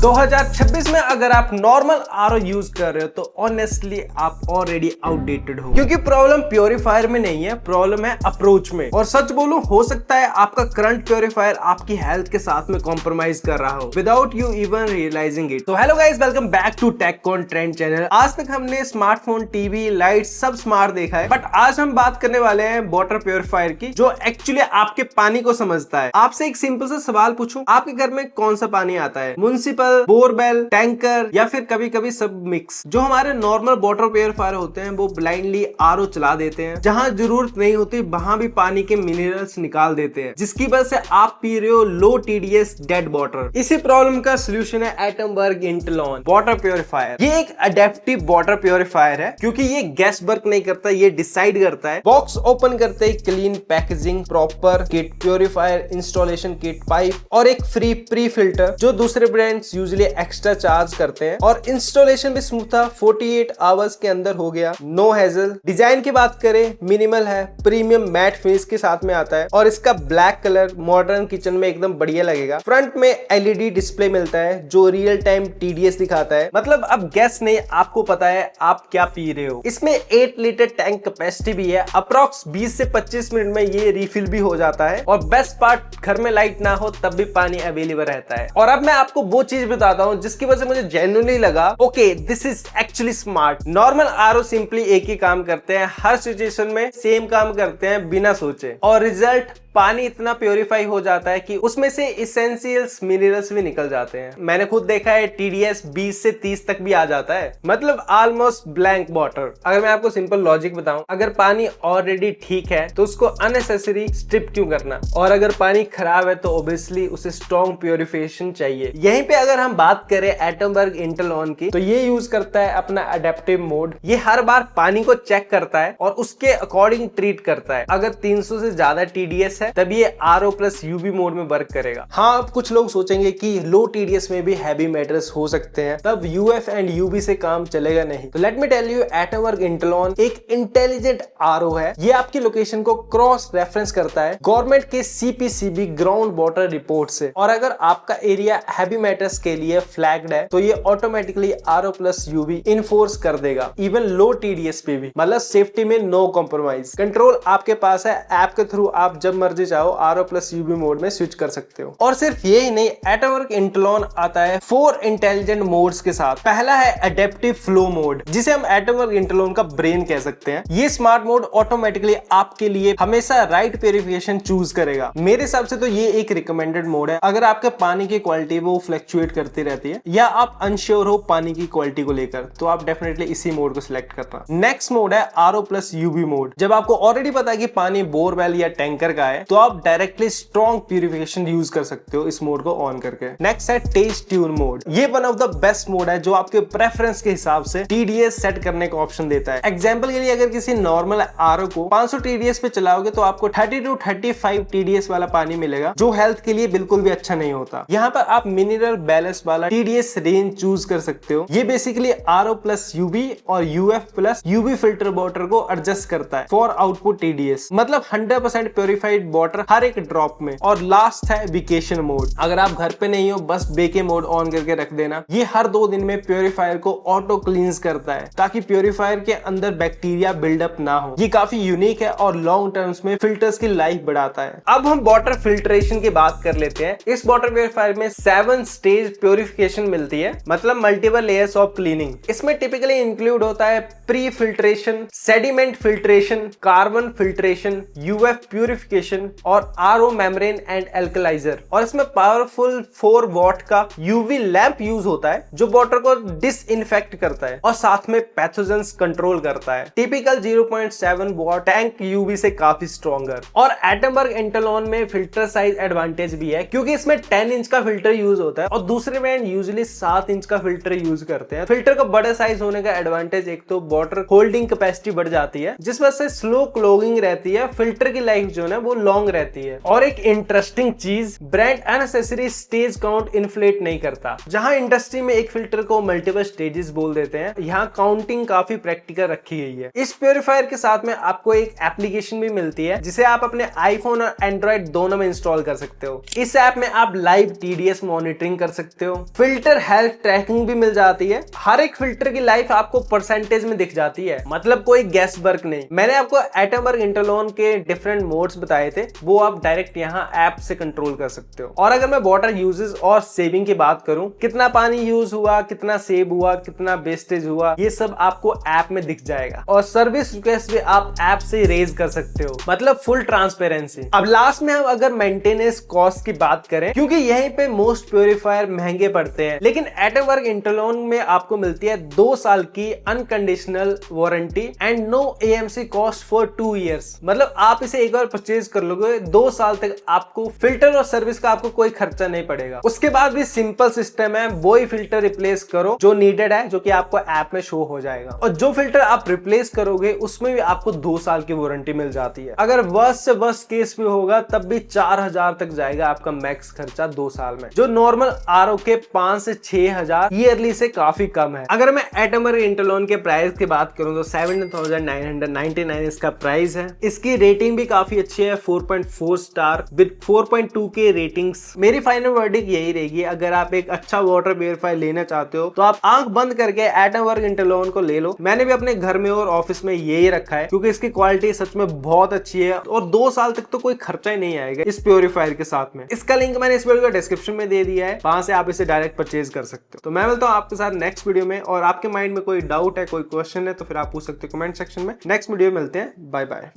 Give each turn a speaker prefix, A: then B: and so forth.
A: 2026 में अगर आप नॉर्मल आरओ यूज कर रहे हो तो ऑनेस्टली आप ऑलरेडी आउटडेटेड हो, क्योंकि प्रॉब्लम प्योरीफायर में नहीं है, प्रॉब्लम है अप्रोच में। और सच बोलूं, हो सकता है आपका करंट प्योरीफायर आपकी हेल्थ के साथ में कॉम्प्रोमाइज कर रहा हो without you even realising it. तो hello guys, welcome back to TechCon trend channel. आज तक हमने स्मार्टफोन, टीवी, लाइट सब स्मार्ट देखा है, बट आज हम बात करने वाले हैं वाटर प्योरीफायर की, जो एक्चुअली आपके पानी को समझता है। आपसे एक सिंपल सा सवाल पूछूं, आपके घर में कौन सा पानी आता है? म्युनिसिपल, बोरवेल, टैंकर या फिर कभी कभी सब मिक्स? जो हमारे नॉर्मल वाटर प्योरीफायर होते हैं वो ब्लाइंडली आरओ चला देते हैं, जहां जरूरत नहीं होती वहां भी पानी के मिनरल्स निकाल देते हैं, जिसकी वजह से आप पी रहे हो लो टीडीएस डेड वाटर। इसी प्रॉब्लम का सोल्यूशन है एटमबर्ग इंटेलॉन वाटर प्योरीफायर। ये एक अडेप्टिव वाटर प्योरीफायर है, क्योंकि ये गैस वर्क नहीं करता, ये डिसाइड करता है। बॉक्स ओपन करते ही clean packaging, proper kit, purifier installation kit, pipe और एक फ्री प्री फिल्टर, जो दूसरे ब्रांड्स यूजुअली एक्स्ट्रा चार्ज करते हैं। और इंस्टॉलेशन भी स्मूथ था, 48 आवर्स के अंदर हो गया, नो हेजल। डिजाइन की बात करें, मिनिमल है, प्रीमियम मैट फिनिश के साथ में आता है और इसका ब्लैक कलर मॉडर्न किचन में एकदम बढ़िया लगेगा। फ्रंट में एलईडी डिस्प्ले मिलता है जो रियल टाइम टीडीएस दिखाता है, मतलब अब गैस नहीं, आपको पता है आप क्या पी रहे हो। इसमें 8 लीटर टैंक कैपेसिटी भी है, अप्रॉक्स 20 से 25 मिनट में ये रिफिल भी हो जाता है। और बेस्ट पार्ट, घर में लाइट ना हो तब भी पानी अवेलेबल रहता है। और अब मैं आपको वो चीज बताता हूँ जिसकी वजह से मुझे जेन्युइनली लगा okay this is actually smart. Normal RO simply एक ही काम करते हैं, हर सिचुएशन में सेम काम करते हैं बिना सोचे, और रिजल्ट पानी इतना प्योरीफाई हो जाता है कि उसमें से इसेंशियल्स मिनरल्स भी निकल जाते हैं। मैंने खुद देखा है टीडीएस 20 से 30 तक भी आ जाता है, मतलब ऑलमोस्ट ब्लैंक वाटर। अगर मैं आपको सिंपल लॉजिक बताऊं, अगर पानी ऑलरेडी ठीक है तो उसको अननेसेसरी स्ट्रिप क्यों करना, और अगर पानी खराब है तो ऑब्वियसली उसे स्ट्रॉन्ग प्योरीफिकेशन चाहिए। यहीं पे अगर हम बात करें एटमबर्ग इंटेलॉन की, तो ये यूज करता है अपना अडेप्टिव मोड। ये हर बार पानी को चेक करता है और उसके अकॉर्डिंग ट्रीट करता है। अगर 300 से ज्यादा टीडीएस है तब ये आरओ प्लस यूवी मोड में वर्क करेगा। हाँ, अब कुछ लोग सोचेंगे कि लो टीडीएस में भी हैवी मेटल्स हो सकते हैं, तब यूएफ एंड यूवी से काम चलेगा नहीं। तो let me tell you, Atomberg Intellon एक इंटेलिजेंट आरओ है। ये आपकी लोकेशन को क्रॉस रेफरेंस करता है गवर्नमेंट के सीपीसीबी ग्राउंड वाटर रिपोर्ट से, और अगर आपका एरिया हैवी मेटल्स के लिए फ्लैग्ड है तो ये automatically RO plus UV enforce कर देगा, इवन लो टीडीएस पे भी। मतलब सेफ्टी में नो कॉम्प्रोमाइज। कंट्रोल आपके पास है, ऐप के थ्रू आप जब मर्जी चाहो आरओ प्लस यूवी मोड में स्विच कर सकते हो। और सिर्फ यही नहीं, एटमबर्ग इंटेलॉन आता है 4 इंटेलिजेंट मोड्स के साथ। पहला है अडेप्टिव फ्लो मोड, जिसे हम एटमबर्ग इंटेलॉन का ब्रेन कह सकते हैं। ये स्मार्ट मोड ऑटोमेटिकली आपके लिए हमेशा राइट प्योरीफिकेशन चूज करेगा। मेरे हिसाब से तो ये एक रिकमेंडेड मोड है अगर आपके पानी की क्वालिटी वो फ्लक्चुएट करती रहती है या आप अनश्योर हो पानी की क्वालिटी को लेकर, तो आप डेफिनेटली इसी मोड को सिलेक्ट करना। नेक्स्ट मोड है आरओ प्लस यूवी मोड। जब आपको ऑलरेडी पता है कि पानी बोरवेल या टैंकर का है तो आप डायरेक्टली स्ट्रॉन्ग प्यूरिफिकेशन यूज कर सकते हो इस मोड को ऑन करके। नेक्स्ट है टेस्ट ट्यून मोड। ये one of the best mode है जो आपके प्रेफरेंस के हिसाब से टीडीएस सेट करने का ऑप्शन देता है। एग्जांपल के लिए, अगर किसी नॉर्मल आरओ को 500 टीडीएस पे चलाओगे तो आपको 30 to 35 टीडीएस वाला पानी मिलेगा, जो हेल्थ के लिए बिल्कुल भी अच्छा नहीं होता। यहाँ पर आप मिनरल बैलेंस वाला टीडीएस रेंज चूज कर सकते हो। ये बेसिकली आरओ प्लस यूवी और UF plus UV filter water को एडजस्ट करता है फॉर आउटपुट टीडीएस, मतलब 100% प्योरीफाइड वाटर हर एक ड्रॉप में। और लास्ट है वेकेशन मोड। अगर आप घर पे नहीं हो, बस बेके मोड ऑन करके रख देना। ये हर 2 दिन में प्योरीफायर को ऑटो क्लींस करता है ताकि प्योरीफायर के अंदर बैक्टीरिया बिल्डअप ना हो। ये काफी यूनिक है और लॉन्ग टर्म्स में फिल्टर्स की लाइफ बढ़ाता है। अब हम वाटर फिल्ट्रेशन की बात कर लेते हैं। इस वाटर प्योरीफायर में 7 स्टेज प्योरीफिकेशन मिलती है, मतलब मल्टीपल लेयर्स ऑफ क्लीनिंग। इसमें टिपिकली इंक्लूड होता है pre filtration, sediment filtration, carbon filtration, UF purification और आरओ मेम्ब्रेन एंड एल्कलाइजर। और इसमें पावरफुल 4 वॉट का यूवी लैंप यूज होता है जो वाटर को डिसइंफेक्ट करता है और साथ में पैथोजेंस कंट्रोल करता है। टिपिकल 0.7 वॉट टैंक यूवी से काफी स्ट्रॉन्गर। और एटमबर्ग इंटेलॉन में फिल्टर साइज एडवांटेज भी है, क्योंकि इसमें 10 इंच का फिल्टर यूज होता है और दूसरे ब्रांड यूजुअली 7 इंच का फिल्टर यूज करते हैं। फिल्टर का बड़े साइज होने का एडवांटेज, एक तो वाटर होल्डिंग कैपेसिटी बढ़ जाती है जिस वजह से स्लो क्लोगिंग रहती है, फिल्टर की लाइफ जो है वो लॉन्ग रहती है। और एक इंटरेस्टिंग चीज, brand unnecessary stage count inflate नहीं करता। जहां इंडस्ट्री में एक फिल्टर को मल्टीपल स्टेजेस बोल देते हैं, यहाँ काउंटिंग काफी प्रैक्टिकल रखी गई है। इस प्योरीफायर के साथ में आपको एक एप्लीकेशन भी मिलती है जिसे आप अपने आईफोन और एंड्रॉइड दोनों में इंस्टॉल कर सकते हो। इस ऐप में आप लाइव टीडीएस मॉनिटरिंग कर सकते सकते हो। फिल्टर हेल्थ ट्रैकिंग भी मिल जाती है। हर एक फिल्टर की लाइफ आपको परसेंटेज में दिख जाती है, मतलब कोई गैस वर्क नहीं। मैंने आपको एटमबर्ग इंटरलॉन के डिफरेंट मोड्स बताए थे, वो आप डायरेक्ट यहाँ ऐप से कंट्रोल कर सकते हो। और अगर मैं वाटर यूजेस और सेविंग की बात करूं, कितना पानी यूज हुआ, कितना सेव हुआ, कितना वेस्टेज हुआ, ये सब आपको ऐप में दिख जाएगा। और सर्विस रिक्वेस्ट भी आप ऐप से रेज कर सकते हो, मतलब फुल ट्रांसपेरेंसी। अब लास्ट में हम अगर मेंटेनेंस कॉस्ट की बात करें, क्योंकि यहीं पे मोस्ट प्योरीफायर महंगे पड़ते हैं, लेकिन एटमबर्ग इंटरलॉन में आपको मिलती है 2 साल की unconditional warranty and no AMC cost for 2 years. मतलब आप इसे एक बार परचेज कर लोगे, 2 साल तक आपको फिल्टर और सर्विस का आपको कोई खर्चा नहीं पड़ेगा। उसके बाद भी सिंपल सिस्टम है, वो ही फिल्टर रिप्लेस करो जो नीडेड है, जो कि आपको ऐप में शो हो जाएगा। और जो फिल्टर आप रिप्लेस करोगे उसमें भी आपको 2 साल की वारंटी मिल जाती है। अगर वर्स्ट से वर्स्ट केस भी होगा तब भी 4000 तक जाएगा आपका मैक्स खर्चा 2 साल में, जो नॉर्मल RO के 5 से 6000 ईयरली से काफी कम है। अगर मैं एटमबर्ग इंटरलॉन के प्राइस की बात करूं तो 7999 इसका प्राइस है। इसकी रेटिंग भी काफी अच्छी है, 4.4 स्टार विद 4.2 के रेटिंग्स। मेरी फाइनल वर्डिक्ट यही रहेगी, अगर आप एक अच्छा वाटर प्यूरिफायर लेना चाहते हो तो आप आंख बंद करके एटमबर्ग इंटरलॉन को ले लो। मैंने भी अपने घर में और ऑफिस में यही रखा है, क्योंकि इसकी क्वालिटी सच में बहुत अच्छी है और 2 साल तक तो कोई खर्चा ही नहीं आएगा इस प्योरीफायर के साथ में। इसका लिंक मैंने इस वीडियो का डिस्क्रिप्शन में दे दिया है, वहां से आप इसे डायरेक्ट परचेज कर सकते हो। तो मैं मिलता हूं आपके साथ नेक्स्ट वीडियो में, और आपके माइंड में कोई डाउट है, कोई क्वेश्चन है तो फिर आप पूछ सकते हो कमेंट सेक्शन में। नेक्स्ट वीडियो में मिलते हैं, बाय बाय।